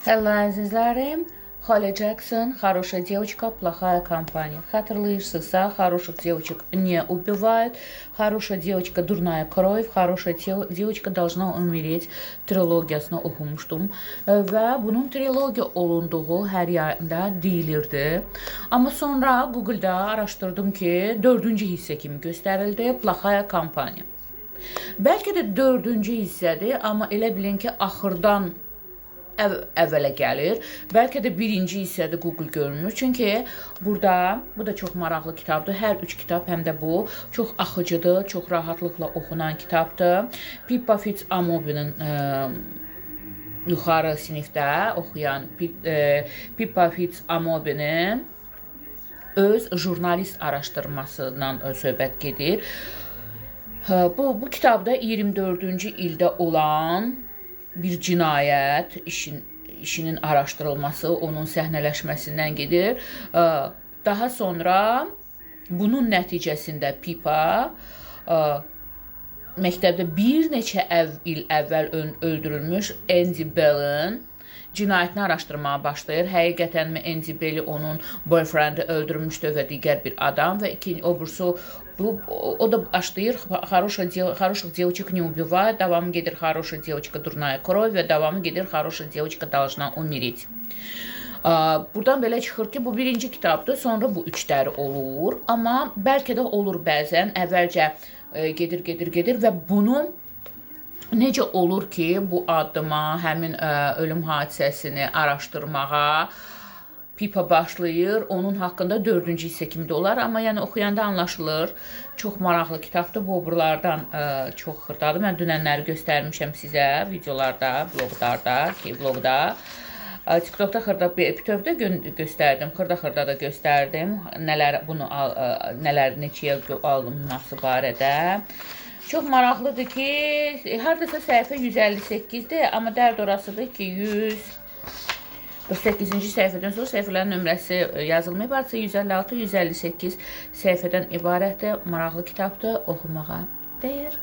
Hello, əzizlərim. Холли Джексон «Хорошая девочка, плохая компания». Hatırlayırsınızsa, хороших девочек не убивают, хорошая девочка дурная кровь, хорошая девочка должна умереть trilogiyasını oxumuşdum və bunun trilogiya olunduğu hər yerdə deyilirdi. Amma sonra Google-da araşdırdım ki, 4-cü hissə kimi göstərildi, плохая компания. Bəlkə də 4-cü hissədir, amma elə bilin ki, axırdan əvvələ gəlir. Bəlkə də birinci hissədə Google görünmür. Çünki burada, bu da çox maraqlı kitabdır. Hər üç kitab həm də bu çox axıcıdır, çox rahatlıqla oxunan kitabdır. Pippa Fitz-Amobi'nin yuxarı sinifdə oxuyan Pippa Fitz-Amobi'nin öz jurnalist araşdırmasından söhbət gedir. Bu kitabda 24-cü ildə olan bir cinayət işinin araşdırılması, onun səhnələşməsindən gedir. Daha sonra bunun nəticəsində Pippa məktəbdə bir neçə il əvvəl öldürülmüş Andy Bell'in cinayətini araşdırmağa başlayır. Həqiqətənmi Andy Bell'i onun boyfriend'i öldürmüşdü və digər bir adam və o da başlayır хороших девочек не убивают, davamı gedir хорошая девочка дурная кровь və davamı gedir хорошая девочка должна умереть. Buradan belə çıxır ki, bu birinci kitabdır, sonra bu üçləri olur, amma bəlkə də olur bəzən, əvvəlcə gedir və bunun necə olur ki, bu addıma, həmin ölüm hadisəsini araşdırmağa Pippa başlayır, onun haqqında 4-cü hissə kimi də olar, amma yəni oxuyanda anlaşılır. Çox maraqlı kitabdır, bu oburlardan çox xırdadır. Mən dünənləri göstərmişəm sizə videolarda, vlogda. TikTokda xırda, bütövdə göstərdim, xırda da göstərdim. Nələr neçəyə alınması barədə. Çox maraqlıdır ki, haradasa səhifə 158-dir, amma dərd orasıdır ki, 148-ci səhifədən sonra səhifələrin nömrəsi yazılmayıb. Artıq 156-158 səhifədən ibarətdir. Maraqlı kitabdır, oxumağa dəyər.